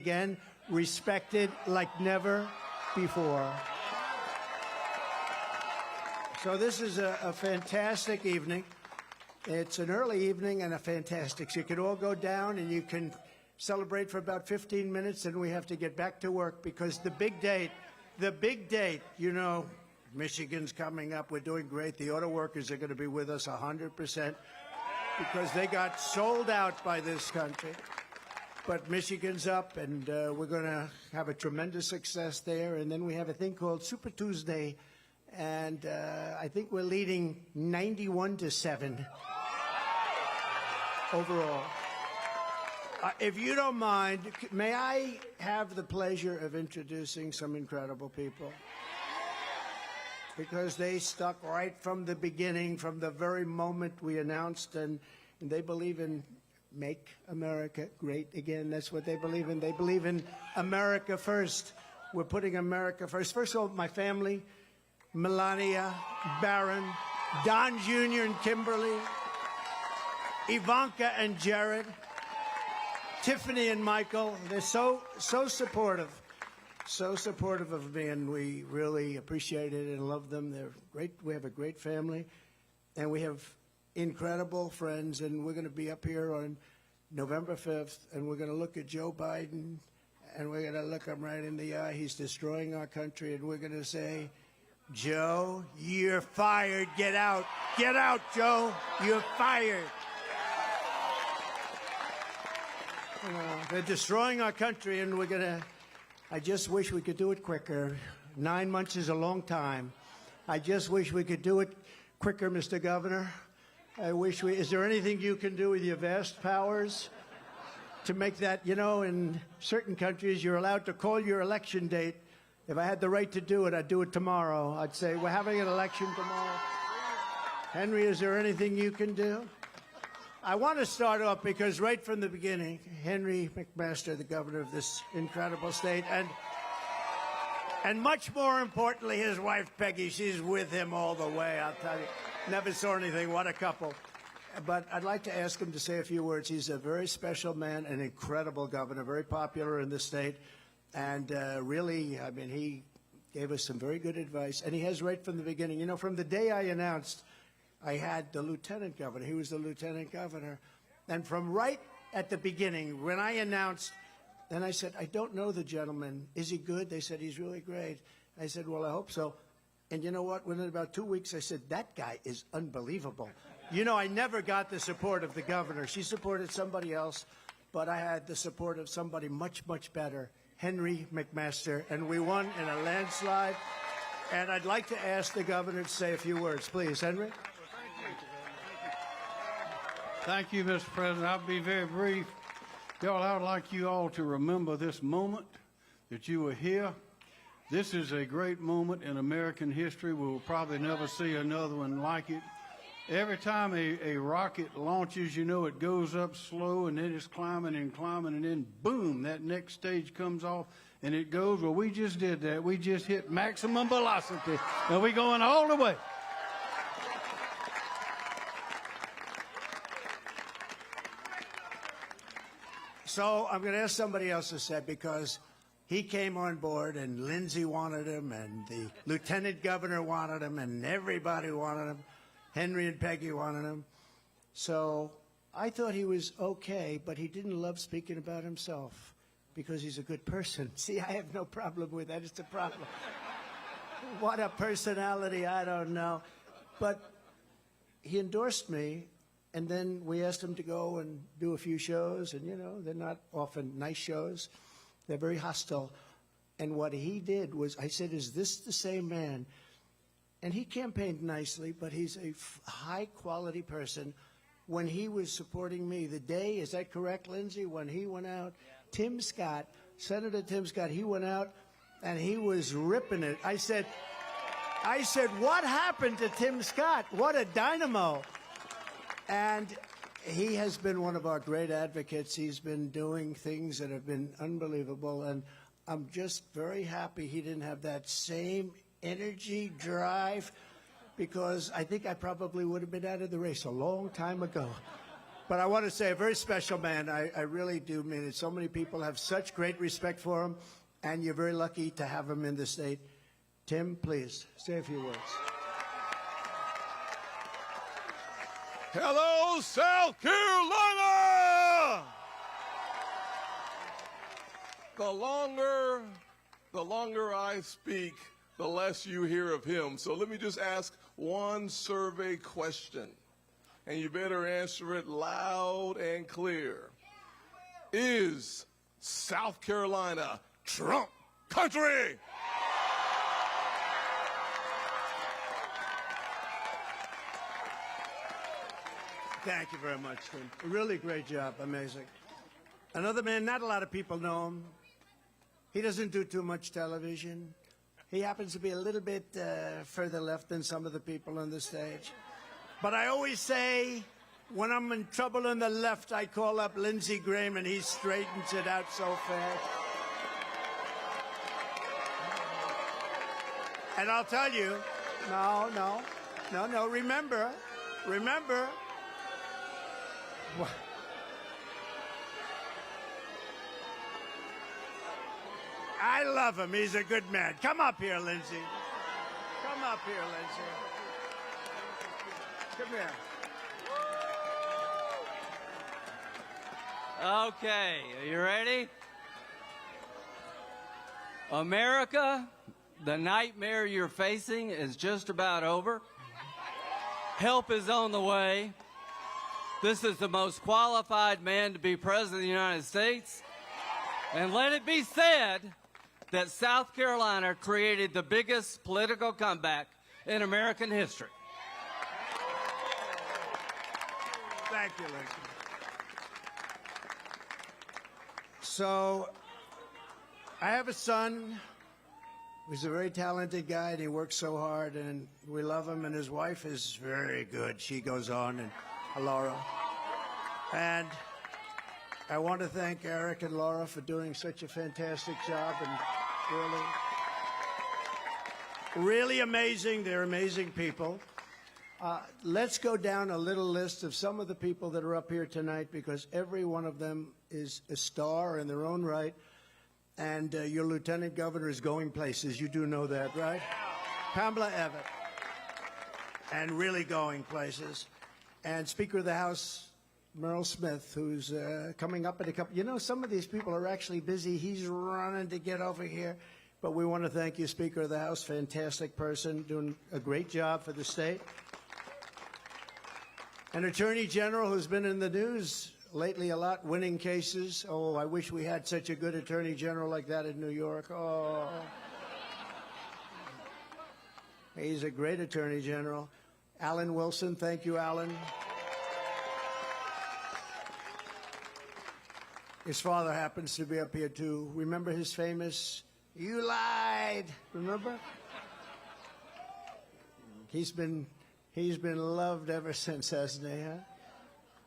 again, respected like never before. So this is a fantastic evening. It's an early evening and a fantastic. So you can all go down and you can celebrate for about 15 minutes, and we have to get back to work because the big date, you know, Michigan's coming up. We're doing great. The auto workers are going to be with us 100% because they got sold out by this country. But Michigan's up, and we're going to have a tremendous success there. And then we have a thing called Super Tuesday, and I think we're leading 91-7 overall. If you don't mind, may I have the pleasure of introducing some incredible people? Because they stuck right from the beginning, from the very moment we announced, and they believe in Make America Great Again. That's what they believe in. They believe in America first. We're putting America first. First of all, my family, Melania, Barron, Don Jr. and Kimberly, Ivanka and Jared, Tiffany and Michael. They're so supportive. So supportive of me, and we really appreciate it and love them. They're great. We have a great family, and we have incredible friends, and we're going to be up here on November 5th, and we're going to look at Joe Biden, and we're going to look him right in the eye. He's destroying our country, and we're going to say, Joe, you're fired. Get out. Get out, Joe. You're fired. You know, they're destroying our country, and we're going to... I just wish we could do it quicker. 9 months is a long time. I just wish we could do it quicker, Mr. Governor. I wish we... Is there anything you can do with your vast powers to make that, you know, in certain countries, you're allowed to call your election date. If I had the right to do it, I'd do it tomorrow. I'd say, we're having an election tomorrow. Henry, is there anything you can do? I want to start off because right from the beginning, Henry McMaster, the governor of this incredible state, and much more importantly, his wife, Peggy, she's with him all the way, I'll tell you. Never saw anything. What a couple. But I'd like to ask him to say a few words. He's a very special man, an incredible governor, very popular in the state. And really, I mean, he gave us some very good advice. And he has right from the beginning. You know, from the day I announced, I had the lieutenant governor. He was the lieutenant governor. And from right at the beginning, when I announced, then I said, I don't know the gentleman. Is he good? They said, he's really great. I said, well, I hope so. And you know what? Within about 2 weeks, I said, that guy is unbelievable. You know, I never got the support of the governor. She supported somebody else, but I had the support of somebody much, much better, Henry McMaster. And we won in a landslide. And I'd like to ask the governor to say a few words. Please, Henry. Thank you, Mr. President. I'll be very brief. Y'all, I would like you all to remember this moment that you were here. This is a great moment in American history. We will probably never see another one like it. Every time a rocket launches, you know, it goes up slow, and then it's climbing and climbing, and then boom, that next stage comes off, and it goes. Well, we just did that. We just hit maximum velocity, and we're going all the way. So I'm going to ask somebody else to say, because he came on board and Lindsey wanted him and the lieutenant governor wanted him and everybody wanted him. Henry and Peggy wanted him. So I thought he was okay, but he didn't love speaking about himself because he's a good person. See, I have no problem with that. It's a problem. What a personality, I don't know. But he endorsed me. And then we asked him to go and do a few shows, and, you know, they're not often nice shows. They're very hostile. And what he did was, I said, is this the same man? And he campaigned nicely, but he's a high-quality person. When he was supporting me, the day, is that correct, Lindsey, when he went out, Tim Scott, Senator Tim Scott, he went out, and he was ripping it. I said, what happened to Tim Scott? What a dynamo. And he has been one of our great advocates. He's been doing things that have been unbelievable. And I'm just very happy he didn't have that same energy, drive, because I think I probably would have been out of the race a long time ago. But I want to say a very special man. I really do mean it. So many people have such great respect for him, and you're very lucky to have him in the state. Tim, please, say a few words. Hello, South Carolina! The longer I speak, the less you hear of him. So let me just ask one survey question, and you better answer it loud and clear. Is South Carolina Trump country? Thank you very much, Tim. Really great job. Amazing. Another man, not a lot of people know him. He doesn't do too much television. He happens to be a little bit further left than some of the people on the stage. But I always say, when I'm in trouble on the left, I call up Lindsey Graham, and he straightens it out so fast. And I'll tell you, no, remember. I love him. He's a good man. Come up here, Lindsey. Come up here, Lindsey. Come here. Okay, are you ready? America, the nightmare you're facing is just about over. Help is on the way. This is the most qualified man to be president of the United States. And let it be said that South Carolina created the biggest political comeback in American history. Thank you, Lindsey. So, I have a son who's a very talented guy, and he works so hard, and we love him, and his wife is very good. She goes on, and Laura. And I want to thank Eric and Laura for doing such a fantastic job, and really amazing. They're amazing people. Let's go down a little list of some of the people that are up here tonight, because every one of them is a star in their own right. And your lieutenant governor is going places. You do know that, right? Pamela Evett. And really going places. And Speaker of the House, Merrill Smith, who's coming up in a couple. You know, some of these people are actually busy. He's running to get over here. But we want to thank you, Speaker of the House. Fantastic person, doing a great job for the state. An Attorney General who's been in the news lately a lot, winning cases. Oh, I wish we had such a good Attorney General like that in New York. Oh. He's a great Attorney General. Alan Wilson, thank you, Alan. His father happens to be up here, too. Remember his famous, "You lied," remember? He's been loved ever since, hasn't he, huh?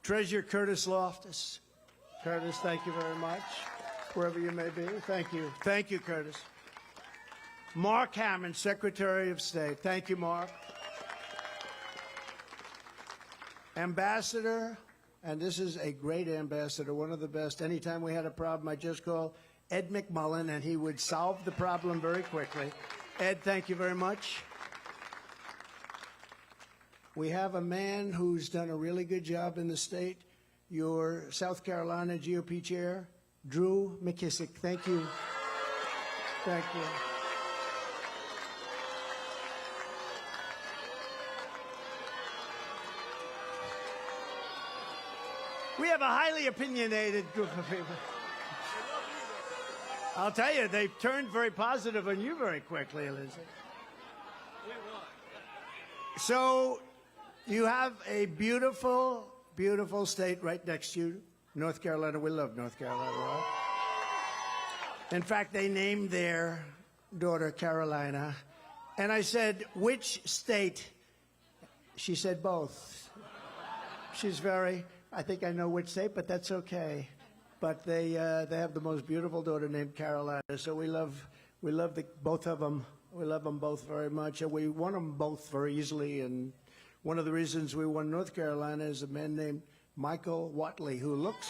Treasurer Curtis Loftus. Curtis, thank you very much, wherever you may be. Thank you. Thank you, Curtis. Mark Hammond, Secretary of State. Thank you, Mark. Ambassador, and this is a great ambassador, one of the best. Anytime we had a problem, I just call Ed McMullen, and he would solve the problem very quickly. Ed, thank you very much. We have a man who's done a really good job in the state, your South Carolina GOP chair, Drew McKissick. Thank you. Thank you. We have a highly opinionated group of people. I'll tell you, they turned very positive on you very quickly, Elizabeth. So, you have a beautiful, beautiful state right next to you, North Carolina. We love North Carolina, right? In fact, they named their daughter Carolina. And I said, which state? She said both. She's very, I think I know which state, but that's okay. But they have the most beautiful daughter named Carolina. So we love both of them. We love them both very much. And we won them both very easily. And one of the reasons we won North Carolina is a man named Michael Whatley, who looks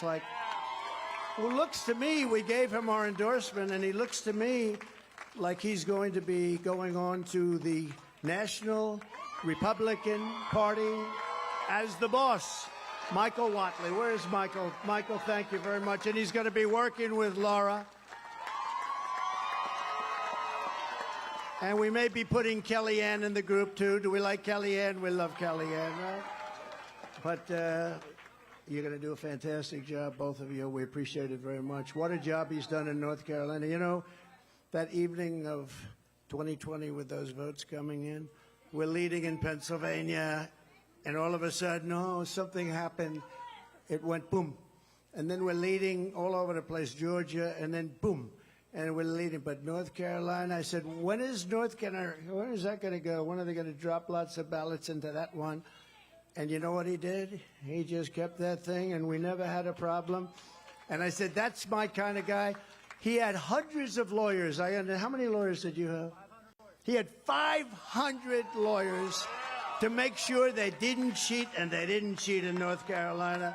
to me, we gave him our endorsement, and he looks to me like he's going to be going on to the National Republican Party as the boss. Michael Whatley. Where is Michael? Michael, thank you very much. And he's going to be working with Laura. And we may be putting Kellyanne in the group, too. Do we like Kellyanne? We love Kellyanne, right? But you're going to do a fantastic job, both of you. We appreciate it very much. What a job he's done in North Carolina. You know, that evening of 2020 with those votes coming in, we're leading in Pennsylvania, and all of a sudden, oh, something happened. It went boom. And then we're leading all over the place, Georgia, and then boom. And we're leading. But North Carolina, I said, when is that going to go? When are they going to drop lots of ballots into that one? And you know what he did? He just kept that thing, and we never had a problem. And I said, that's my kind of guy. He had hundreds of lawyers. How many lawyers did you have? He had 500 lawyers to make sure they didn't cheat, and they didn't cheat in North Carolina.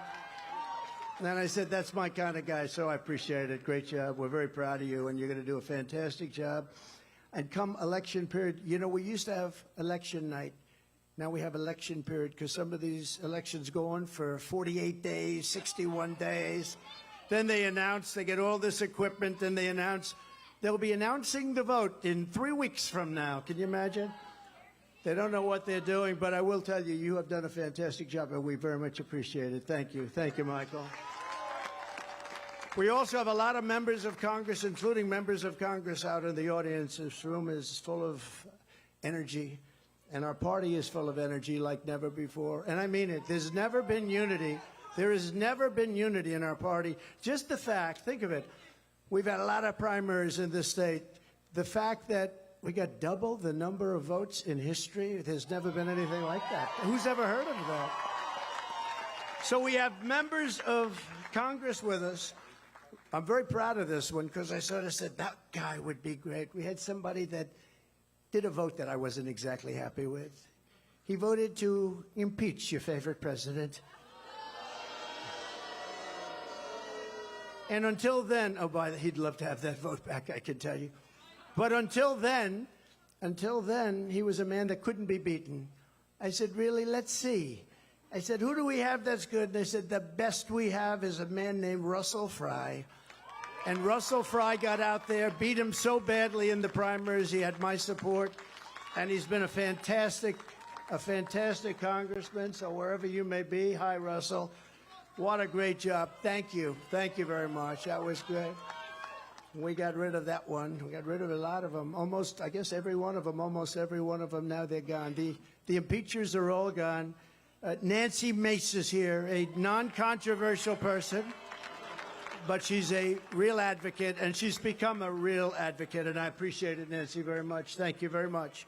And I said, that's my kind of guy, so I appreciate it. Great job. We're very proud of you, and you're going to do a fantastic job. And come election period, you know, we used to have election night. Now we have election period because some of these elections go on for 48 days, 61 days. Then they announce, they get all this equipment, and they announce, they'll be announcing the vote in 3 weeks from now. Can you imagine? They don't know what they're doing, but I will tell you, you have done a fantastic job, and we very much appreciate it. Thank you. Thank you, Michael. We also have a lot of members of Congress, including members of Congress out in the audience. This room is full of energy, and our party is full of energy like never before. And I mean it. There's never been unity. There has never been unity in our party. Just the fact, think of it, we've had a lot of primaries in this state. The fact that we got double the number of votes in history, there's never been anything like that. Who's ever heard of that? So we have members of Congress with us. I'm very proud of this one because I sort of said, that guy would be great. We had somebody that did a vote that I wasn't exactly happy with. He voted to impeach your favorite president. And until then, he'd love to have that vote back, I can tell you. But until then, he was a man that couldn't be beaten. I said, really, let's see. I said, who do we have that's good? And they said, the best we have is a man named Russell Fry. And Russell Fry got out there, beat him so badly in the primaries. He had my support, and he's been a fantastic congressman. So wherever you may be, hi, Russell. What a great job. Thank you. Thank you very much. That was great. We got rid of that one. We got rid of a lot of them. Almost, I guess, every one of them. Almost every one of them. Now they're gone. The impeachers are all gone. Nancy Mace is here, a non-controversial person, but she's a real advocate, and she's become a real advocate, and I appreciate it, Nancy, very much. Thank you very much.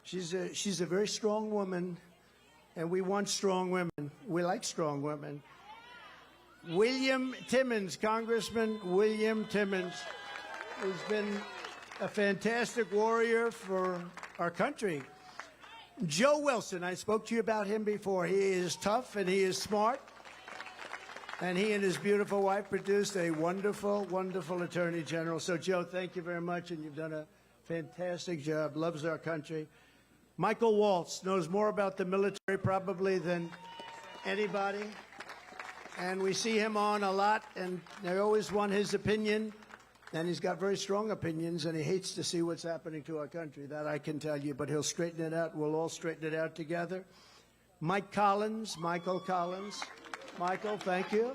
She's a very strong woman, and we want strong women. We like strong women. William Timmons, Congressman William Timmons, has been a fantastic warrior for our country. Joe Wilson, I spoke to you about him before. He is tough and he is smart. And he and his beautiful wife produced a wonderful, wonderful attorney general. So, Joe, thank you very much, and you've done a fantastic job. Loves our country. Michael Waltz knows more about the military probably than anybody. And we see him on a lot, and they always want his opinion. And he's got very strong opinions, and he hates to see what's happening to our country. That I can tell you, but he'll straighten it out. We'll all straighten it out together. Michael Collins. Michael, thank you.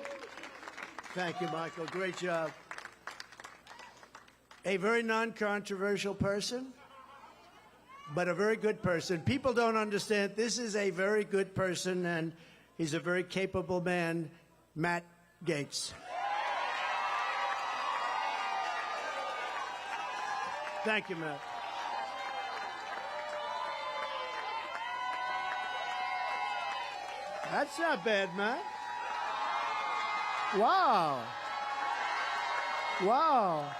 Thank you, Michael. Great job. A very non-controversial person, but a very good person. People don't understand. This is a very good person, and he's a very capable man, Matt Gaetz. Thank you, Matt. That's not bad, Matt. Wow. Wow.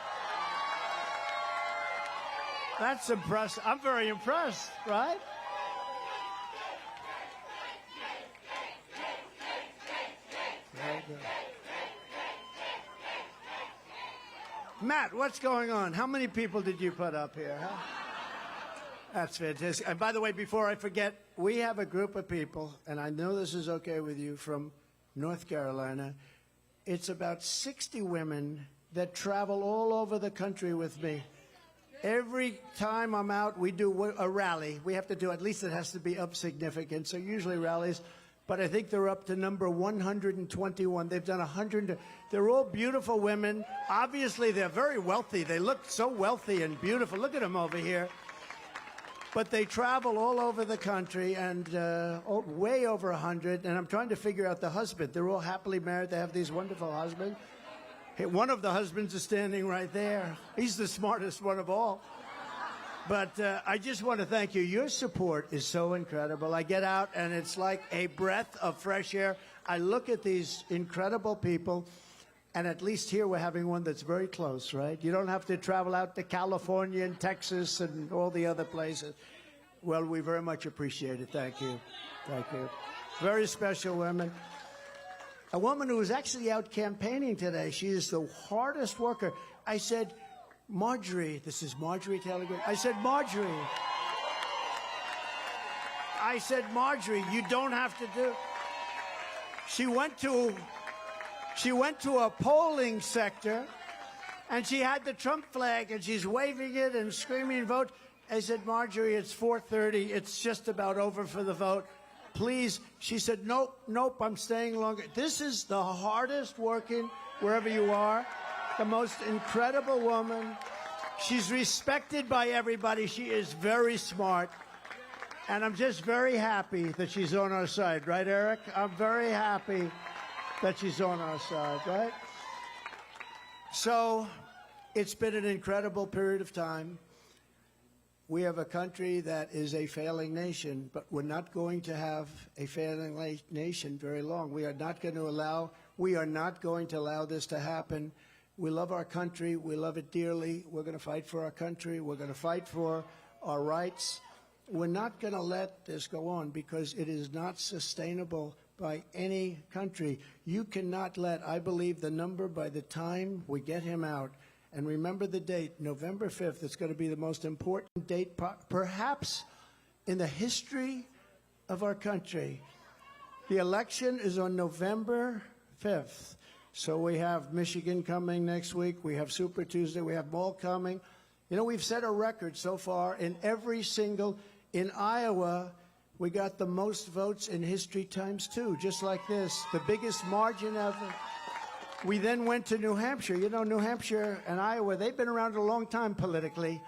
That's impressive. I'm very impressed, right? Very good. Matt, what's going on? How many people did you put up here? Huh? That's fantastic. And by the way, before I forget, we have a group of people, and I know this is okay with you, from North Carolina. It's about 60 women that travel all over the country with me. Every time I'm out, we do a rally. We have to do, at least it has to be of significance, so usually rallies. But I think they're up to number 121. They've done 100. They're all beautiful women. Obviously, they're very wealthy. They look so wealthy and beautiful. Look at them over here. But they travel all over the country, and way over 100. And I'm trying to figure out the husband. They're all happily married. They have these wonderful husbands. Hey, one of the husbands is standing right there. He's the smartest one of all. But I just want to thank you. Your support is so incredible. I get out, and it's like a breath of fresh air. I look at these incredible people, and at least here we're having one that's very close, right? You don't have to travel out to California and Texas and all the other places. Well, we very much appreciate it. Thank you. Thank you. Very special women. A woman who was actually out campaigning today. She is the hardest worker. I said, Marjorie, this is Marjorie Taylor Greene. I said, Marjorie. I said, Marjorie, you don't have to do. She went to a polling sector, and she had the Trump flag, and she's waving it and screaming, vote. I said, Marjorie, it's 4:30. It's just about over for the vote. Please. She said, nope, I'm staying longer. This is the hardest working, wherever you are, the most incredible woman. She's respected by everybody. She is very smart. And I'm just very happy that she's on our side. Right, Eric? I'm very happy that she's on our side, right? So it's been an incredible period of time. We have a country that is a failing nation, but we're not going to have a failing nation very long. We are not going to allow this to happen. We love our country. We love it dearly. We're going to fight for our country. We're going to fight for our rights. We're not going to let this go on because it is not sustainable by any country. You cannot let, I believe, the number by the time we get him out. And remember the date, November 5th. It's going to be the most important date perhaps in the history of our country. The election is on November 5th. So we have Michigan coming next week. We have Super Tuesday. We have Mall coming. You know, we've set a record so far in every single. In Iowa, we got the most votes in history times two, just like this, the biggest margin ever. We then went to New Hampshire. You know, New Hampshire and Iowa, they've been around a long time politically.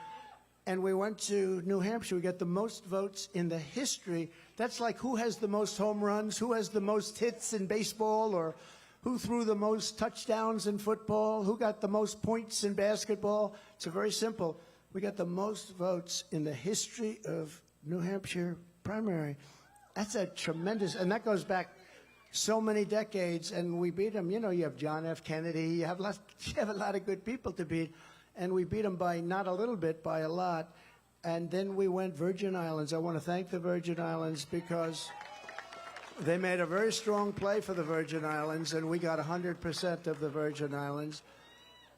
And we went to New Hampshire. We got the most votes in the history. That's like who has the most home runs, who has the most hits in baseball, or who threw the most touchdowns in football, who got the most points in basketball. It's very simple. We got the most votes in the history of New Hampshire primary. That's a tremendous, and that goes back so many decades, and we beat them. You know, you have John F. Kennedy. You have a lot of good people to beat, and we beat them by not a little bit, by a lot. And then we went Virgin Islands. I want to thank the Virgin Islands because they made a very strong play for the Virgin Islands, and we got 100% of the Virgin Islands.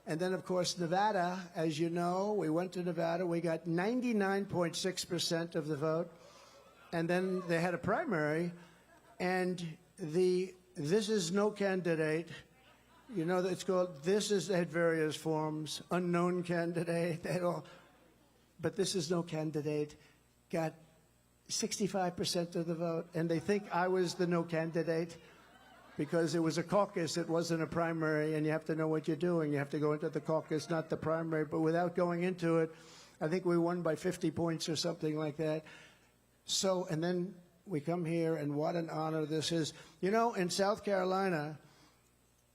And then, of course, Nevada, as you know, we went to Nevada. We got 99.6% of the vote. And then they had a primary, and this is no candidate. You know, it's called, this is at various forms, unknown candidate, but this is no candidate, got 65% of the vote. And they think I was the no candidate because it was a caucus, it wasn't a primary, and you have to know what you're doing. You have to go into the caucus, not the primary. But without going into it, I think we won by 50 points or something like that. So, and then we come here, and what an honor this is. You know, in South Carolina,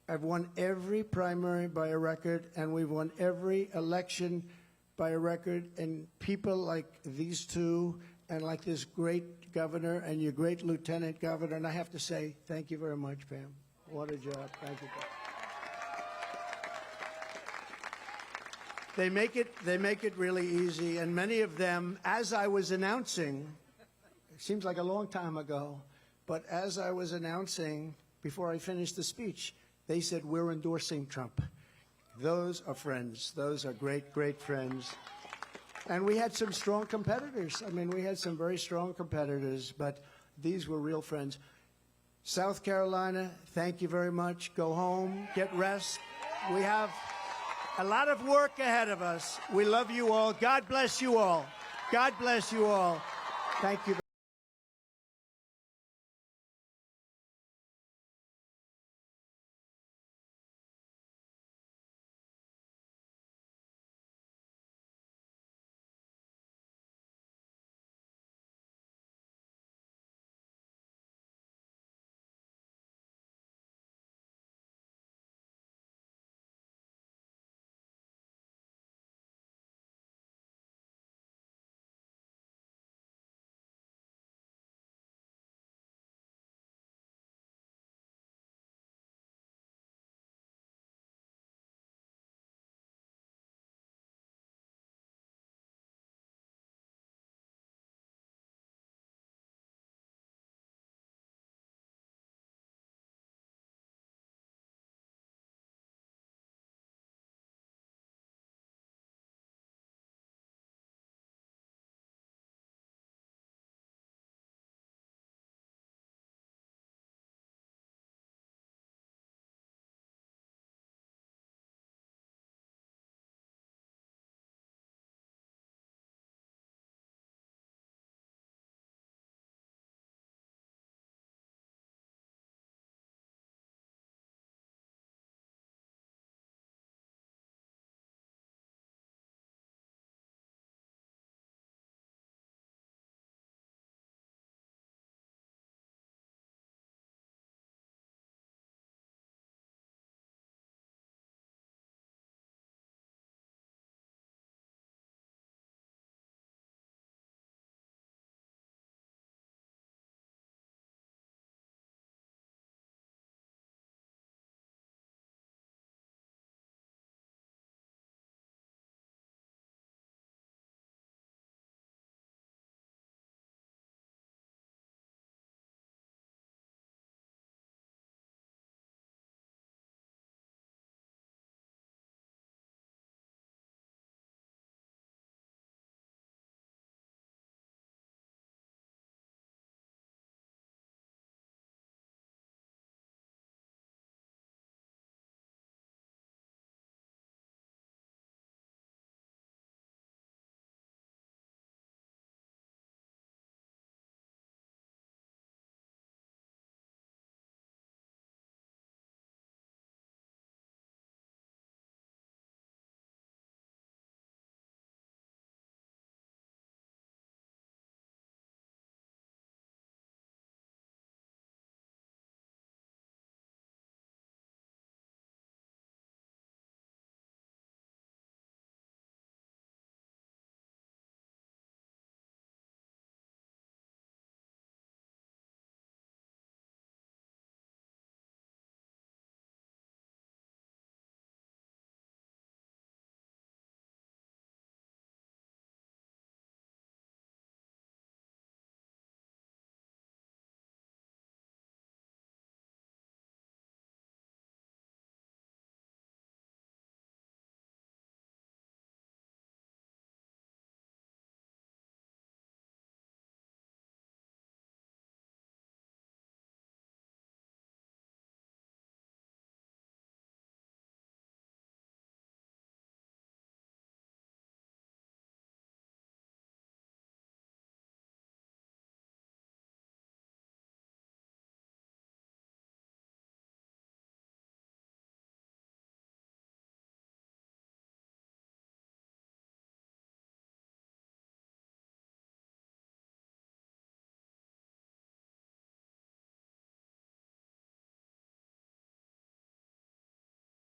I've won every primary by a record, and we've won every election by a record. And people like these two, and like this great governor, and your great lieutenant governor, and I have to say, thank you very much, Pam. What a job. Thank you, Pam. They make it really easy, and many of them, as I was announcing, it seems like a long time ago, but as I was announcing before I finished the speech. They said, we're endorsing Trump. Those are friends. Those are great, great friends. And we had some strong competitors. I mean, we had some very strong competitors, but these were real friends. South Carolina, thank you very much. Go home, get rest. We have a lot of work ahead of us. We love you all. God bless you all. God bless you all. Thank you.